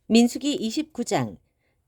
민수기 29장.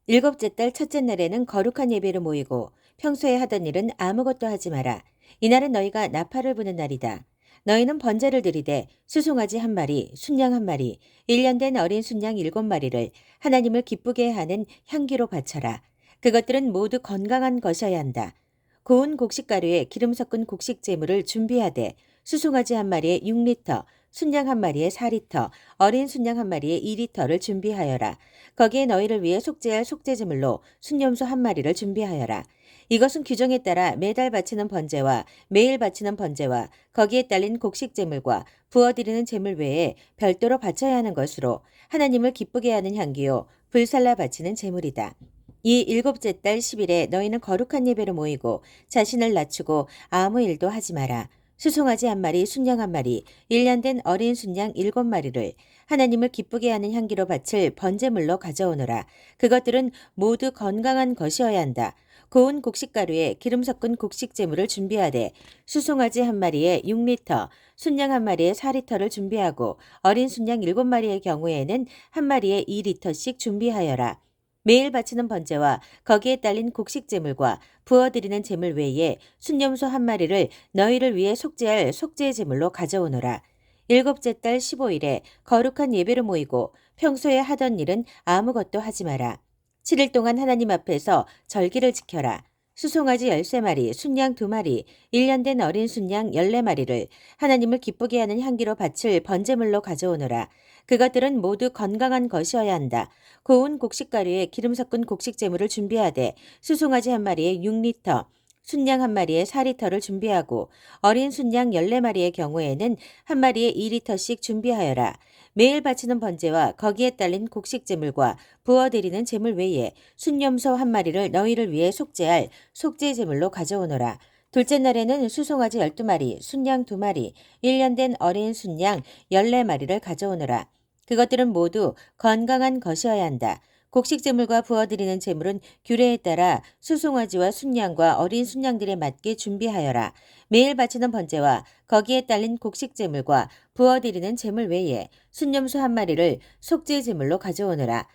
일곱째 달 첫째 날에는 거룩한 예배를 모이고 평소에 하던 일은 아무것도 하지 마라. 이날은 너희가 나팔을 부는 날이다. 너희는 번제를 드리되 수송아지 한 마리, 순양 한 마리, 1년 된 어린 순양 7마리를 하나님을 기쁘게 하는 향기로 바쳐라. 그것들은 모두 건강한 것이어야 한다. 고운 곡식가루에 기름 섞은 곡식 제물을 준비하되 수송아지 한 마리에 6리터, 순양 한 마리에 4리터, 어린 순양 한 마리에 2리터를 준비하여라. 거기에 너희를 위해 속죄할 속죄제물로 순염소 한 마리를 준비하여라. 이것은 규정에 따라 매달 바치는 번제와 매일 바치는 번제와 거기에 딸린 곡식제물과 부어드리는 제물 외에 별도로 바쳐야 하는 것으로 하나님을 기쁘게 하는 향기요 불살라 바치는 제물이다. 이 일곱째 달 10일에 너희는 거룩한 예배로 모이고 자신을 낮추고 아무 일도 하지 마라. 수송아지 한 마리, 순양 한 마리, 1년 된 어린 순양 7마리를 하나님을 기쁘게 하는 향기로 바칠 번제물로 가져오너라. 그것들은 모두 건강한 것이어야 한다. 고운 곡식가루에 기름 섞은 곡식제물을 준비하되 수송아지 한 마리에 6리터, 순양 한 마리에 4리터를 준비하고 어린 순양 7마리의 경우에는 한 마리에 2리터씩 준비하여라. 매일 바치는 번제와 거기에 딸린 곡식제물과 부어드리는 제물 외에 순염소 한 마리를 너희를 위해 속죄할 속죄의 제물로 가져오너라. 일곱째 달 15일에 거룩한 예배를 모이고 평소에 하던 일은 아무것도 하지 마라. 7일 동안 하나님 앞에서 절기를 지켜라. 수송아지 13마리, 순양 2마리, 1년 된 어린 순양 14마리를 하나님을 기쁘게 하는 향기로 바칠 번제물로 가져오너라. 그것들은 모두 건강한 것이어야 한다. 고운 곡식가루에 기름 섞은 곡식제물을 준비하되 수송아지 한 마리에 6리터, 순양 한 마리에 4리터를 준비하고 어린 순양 14마리의 경우에는 한 마리에 2리터씩 준비하여라. 매일 바치는 번제와 거기에 딸린 곡식제물과 부어드리는 제물 외에 순염소 한 마리를 너희를 위해 속죄할 속죄 제물로 가져오너라. 둘째 날에는 수송아지 12마리, 순양 2마리, 1년 된 어린 순양 14마리를 가져오너라. 그것들은 모두 건강한 것이어야 한다. 곡식제물과 부어드리는 제물은 규례에 따라 수송아지와 순양과 어린 순양들에 맞게 준비하여라. 매일 바치는 번제와 거기에 딸린 곡식제물과 부어드리는 제물 외에 순염소 한 마리를 속죄 제물로 가져오너라.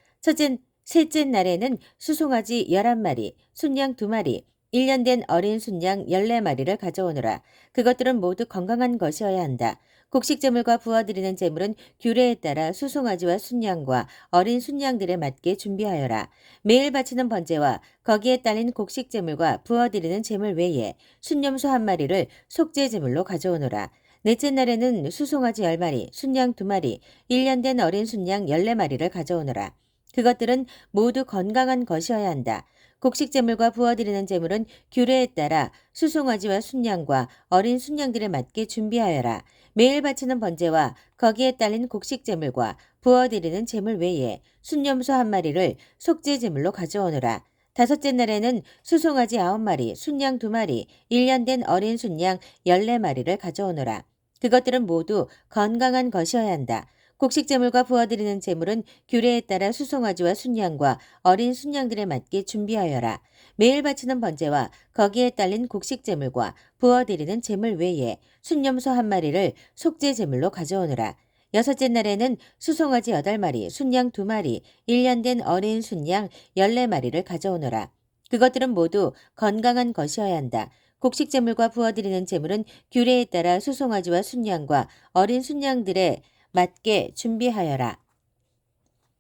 셋째 날에는 수송아지 11마리, 순양 2마리, 1년 된 어린 순양 14마리를 가져오너라. 그것들은 모두 건강한 것이어야 한다. 곡식제물과 부어드리는 제물은 규례에 따라 수송아지와 순양과 어린 순양들에 맞게 준비하여라. 매일 바치는 번제와 거기에 딸린 곡식제물과 부어드리는 제물 외에 순염소 한 마리를 속죄 제물로 가져오너라. 넷째 날에는 수송아지 10마리, 순양 2마리, 1년 된 어린 순양 14마리를 가져오너라. 그것들은 모두 건강한 것이어야 한다. 곡식제물과 부어드리는 제물은 규례에 따라 수송아지와 순양과 어린 순양들에 맞게 준비하여라. 매일 바치는 번제와 거기에 딸린 곡식제물과 부어드리는 제물 외에 순염소 한 마리를 속죄 제물로 가져오너라. 다섯째 날에는 수송아지 9마리, 순양 2마리, 1년 된 어린 순양 14마리를 가져오너라. 그것들은 모두 건강한 것이어야 한다. 곡식제물과 부어드리는 제물은 규례에 따라 수송아지와 순양과 어린 순양들에 맞게 준비하여라. 매일 바치는 번제와 거기에 딸린 곡식제물과 부어드리는 제물 외에 순염소 한 마리를 속죄 제물로 가져오너라. 여섯째 날에는 수송아지 8마리, 순양 2마리, 1년 된 어린 순양 14마리를 가져오너라. 그것들은 모두 건강한 것이어야 한다. 곡식제물과 부어드리는 제물은 규례에 따라 수송아지와 순양과 어린 순양들의 맞게 준비하여라.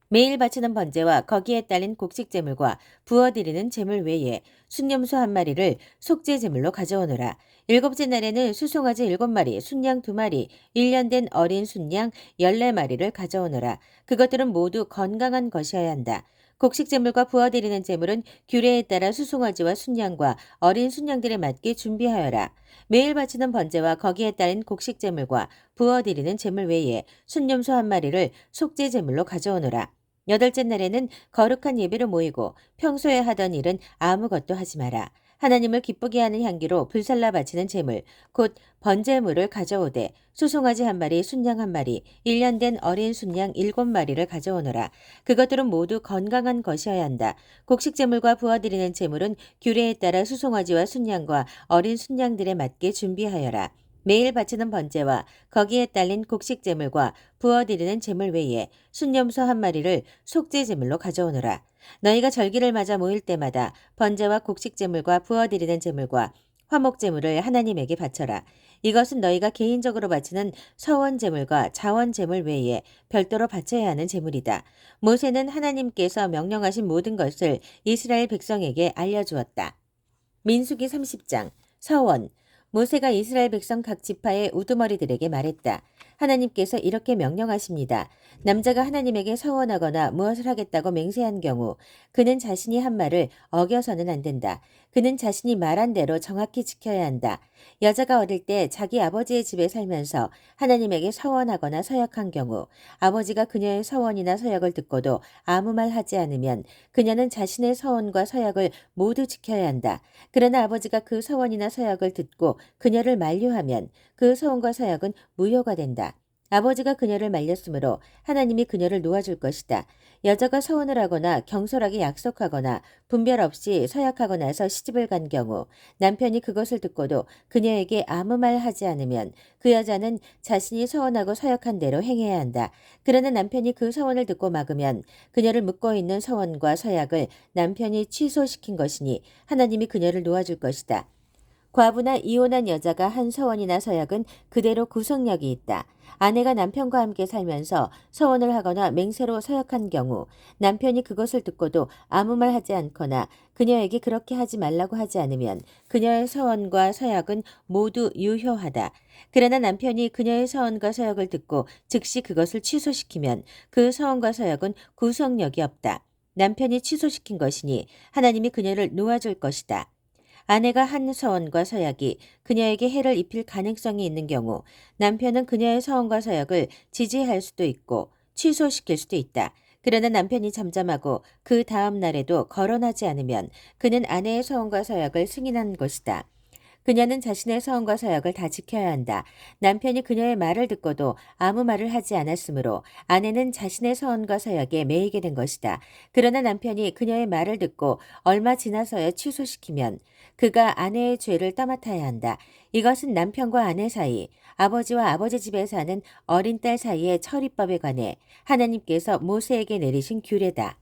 매일 바치는 번제와 거기에 딸린 곡식제물과 부어드리는 제물 외에 순염소 한 마리를 속죄 제물로 가져오너라. 일곱째 날에는 수송아지 7마리, 순양 2마리, 1년 된 어린 순양 14마리를 가져오너라. 그것들은 모두 건강한 것이어야 한다. 곡식제물과 부어드리는 제물은 규례에 따라 수송아지와 순양과 어린 순양들에 맞게 준비하여라. 매일 바치는 번제와 거기에 따른 곡식제물과 부어드리는 제물 외에 순염소 한 마리를 속죄 제물로 가져오너라. 여덟째 날에는 거룩한 예배로 모이고 평소에 하던 일은 아무것도 하지 마라. 하나님을 기쁘게 하는 향기로 불살라 바치는 제물, 곧 번제물을 가져오되 수송아지 한 마리, 순양 한 마리, 1년 된 어린 순양 7마리를 가져오너라. 그것들은 모두 건강한 것이어야 한다. 곡식제물과 부어드리는 제물은 규례에 따라 수송아지와 순양과 어린 순양들에 맞게 준비하여라. 매일 바치는 번제와 거기에 딸린 곡식 제물과 부어드리는 제물 외에 순념소 한 마리를 속죄 제물로 가져오너라. 너희가 절기를 맞아 모일 때마다 번제와 곡식 제물과 부어드리는 제물과 화목 제물을 하나님에게 바쳐라. 이것은 너희가 개인적으로 바치는 서원 제물과 자원 제물 외에 별도로 바쳐야 하는 제물이다. 모세는 하나님께서 명령하신 모든 것을 이스라엘 백성에게 알려주었다. 민수기 30장 서원. 모세가 이스라엘 백성 각 지파의 우두머리들에게 말했다. 하나님께서 이렇게 명령하십니다. 남자가 하나님에게 서원하거나 무엇을 하겠다고 맹세한 경우 그는 자신이 한 말을 어겨서는 안 된다. 그는 자신이 말한 대로 정확히 지켜야 한다. 여자가 어릴 때 자기 아버지의 집에 살면서 하나님에게 서원하거나 서약한 경우 아버지가 그녀의 서원이나 서약을 듣고도 아무 말 하지 않으면 그녀는 자신의 서원과 서약을 모두 지켜야 한다. 그러나 아버지가 그 서원이나 서약을 듣고 그녀를 만류하면 그 서원과 서약은 무효가 된다. 아버지가 그녀를 말렸으므로 하나님이 그녀를 놓아줄 것이다. 여자가 서원을 하거나 경솔하게 약속하거나 분별 없이 서약하거나 해서 시집을 간 경우 남편이 그것을 듣고도 그녀에게 아무 말 하지 않으면 그 여자는 자신이 서원하고 서약한 대로 행해야 한다. 그러나 남편이 그 서원을 듣고 막으면 그녀를 묶고 있는 서원과 서약을 남편이 취소시킨 것이니 하나님이 그녀를 놓아줄 것이다. 과부나 이혼한 여자가 한 서원이나 서약은 그대로 구속력이 있다. 아내가 남편과 함께 살면서 서원을 하거나 맹세로 서약한 경우 남편이 그것을 듣고도 아무 말 하지 않거나 그녀에게 그렇게 하지 말라고 하지 않으면 그녀의 서원과 서약은 모두 유효하다. 그러나 남편이 그녀의 서원과 서약을 듣고 즉시 그것을 취소시키면 그 서원과 서약은 구속력이 없다. 남편이 취소시킨 것이니 하나님이 그녀를 놓아줄 것이다. 아내가 한 서원과 서약이 그녀에게 해를 입힐 가능성이 있는 경우 남편은 그녀의 서원과 서약을 지지할 수도 있고 취소시킬 수도 있다. 그러나 남편이 잠잠하고 그 다음 날에도 거론하지 않으면 그는 아내의 서원과 서약을 승인한 것이다. 그녀는 자신의 서원과 서약을 다 지켜야 한다. 남편이 그녀의 말을 듣고도 아무 말을 하지 않았으므로 아내는 자신의 서원과 서약에 매이게 된 것이다. 그러나 남편이 그녀의 말을 듣고 얼마 지나서야 취소시키면 그가 아내의 죄를 떠맡아야 한다. 이것은 남편과 아내 사이, 아버지와 아버지 집에 사는 어린 딸 사이의 처리법에 관해 하나님께서 모세에게 내리신 규례다.